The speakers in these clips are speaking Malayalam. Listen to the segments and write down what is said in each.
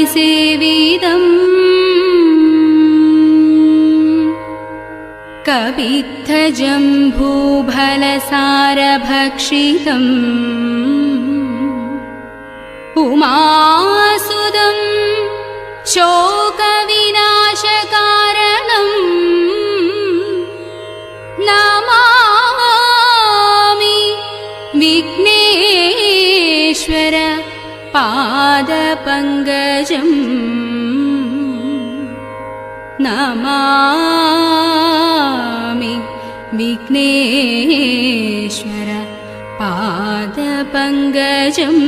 भूतगणाधिसेवितम् कवित्थजम्बूफलसारभक्षितम् उमासुदं शोकविनाशकारणम् नमामि विघ्नेश्वर पादपङ्कजम् नमामि विघ्नेश्वर पादपङ्कजम्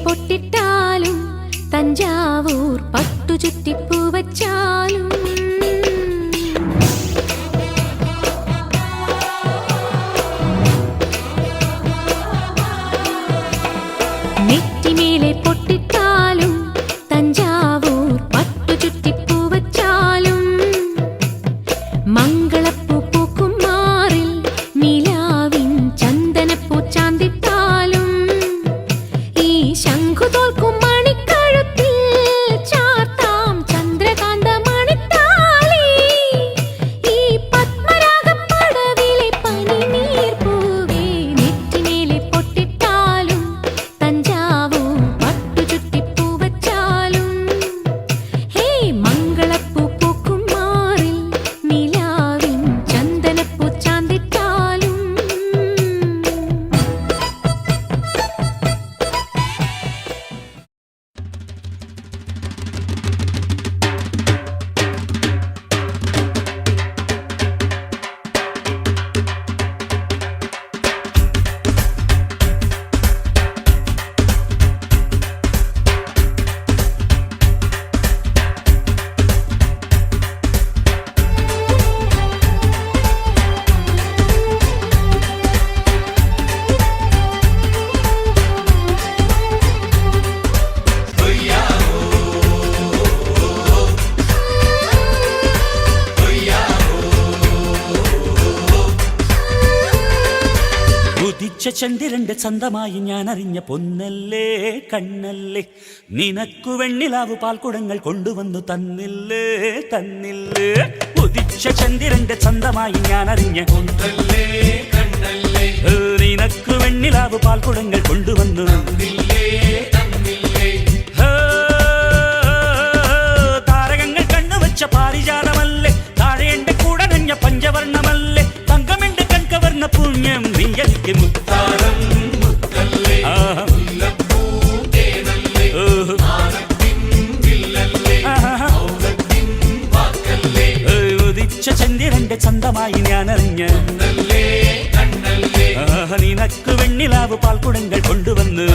പൊട്ടിട്ടാലും തഞ്ചാവൂർ പട്ടുചുറ്റിപ്പൂ വച്ചാലും നെറ്റിമേലെ പൊട്ടിട്ടാലും തഞ്ചാവൂർ പട്ടുചുറ്റിപ്പൂ വച്ചാലും മംഗളപ്പൂ പൂക്കും മാറിൽ നിലാവിൻ ചന്ദനപ്പൂ ചാന്തിട്ടാലും ശംഖു തോൽക്കും മണിക്കഴുത്തിൽ ചാർത്താം ചന്ദ്രകാന്ത മണിത്താലി ഈ പത്മരാഗപ്പടവിലെ പനിനീർ പൂവേ നെറ്റിമേലെ പൊട്ടിട്ടാലും തഞ്ചാവൂർ പട്ടുചുറ്റിപ്പൂ വച്ചാലും ഹേ മംഗളപ്പൂ പൂക്കും മാറിൽ നിലാവിൻ ചന്ദനപ്പൂ ചാന്തിട്ടാലും ചന്ദ്രന്റെ ചന്തമായി ഞാൻ അറിഞ്ഞ പൊന്നല്ലേ കണ്ണല്ലേ നിനക്കു വെണ്ണിലാവു പാൽക്കുടങ്ങൾ കൊണ്ടുവന്നു തന്നില്ലേ തന്നില്ലേ ഉദിച്ച ചന്ദ്രന്റെ ചന്തമായി ഞാൻ അറിഞ്ഞ പൊന്നല്ലേ കണ്ണല്ലേ നിനക്കു വെണ്ണിലാവു പാൽക്കുടങ്ങൾ കൊണ്ടുവന്നു തന്നില്ലേ തന്നില്ലേ താരകങ്ങൾ കണ്ണുവച്ച എനിക്ക് മുത്താരം ആഹാ. ഓഹോ. ആഹാ. ഉദിച്ച ചന്ദ്രന്റെ ചന്തമായി ഞാനറിഞ്ഞ നിനക്ക് വെണ്ണിലാവ് പാൽക്കുടങ്ങൾ കൊണ്ടുവന്ന്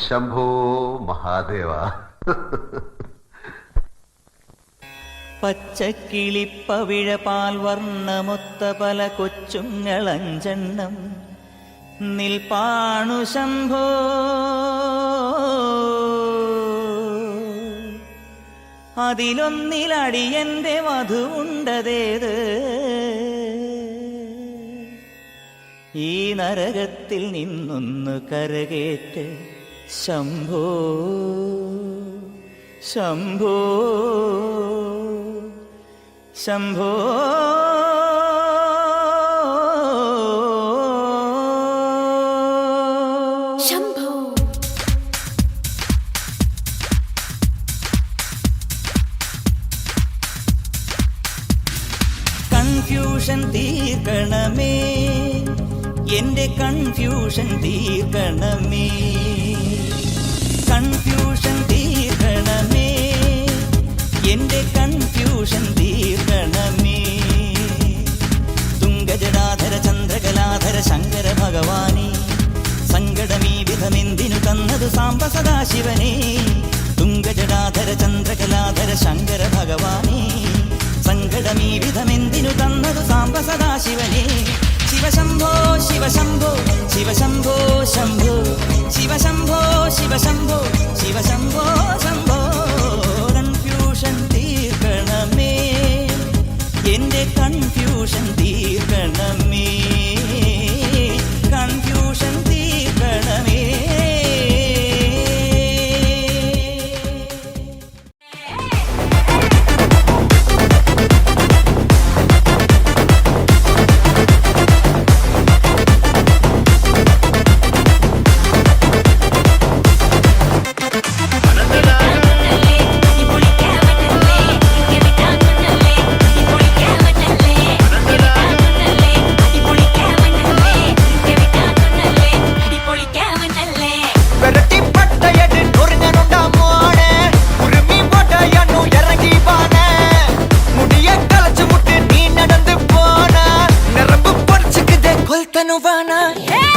ശംഭോ മഹാദേവ. പച്ചക്കിളിപ്പവിഴപാൽ വർണ്ണമൊത്ത പല കൊച്ചുങ്ങളഞ്ചെണ്ണം നിൽപ്പാണു ശംഭോ. അതിലൊന്നിലടിയന്റെ വധുവുണ്ടതേത് ഈ നരകത്തിൽ നിന്നൊന്നു കരകേറ്റ് ശംഭോ ശംഭോ ശംഭോ. ശംഭോ കൺഫ്യൂഷൻ തീർക്കണമേ, എന്റെ കൺഫ്യൂഷൻ തീർക്കണമേ, കൺഫ്യൂഷൻ തീർക്കണമേ, എന്റെ കൺഫ്യൂഷൻ തീർക്കണമേ. തുംഗജടാധര ചന്ദ്രകലാധര ശങ്കര ഭഗവാനെ, സങ്കടമീ വിധമെന്തിനു തന്നതു സാംബ സദാശിവനേ തുംഗജടാധര ചന്ദ്രകലാധര ശങ്കര ഭഗവാനേ സങ്കടമീ വിധമെന്തിനു തന്നതു സാംബ സദാശിവനേ ശിവശംഭോ ശിവശംഭോ ശിവശംഭോ ശംഭോ ശിവശംഭോ ശിവശംഭോ ശിവശംഭോ ശംഭോ കൺഫ്യൂഷൻ തീർക്കണമേ എന്റെ കൺഫ്യൂഷൻ തീർക്കണമേ കൺഫ്യൂഷൻ തീർക്കണമേ Hey!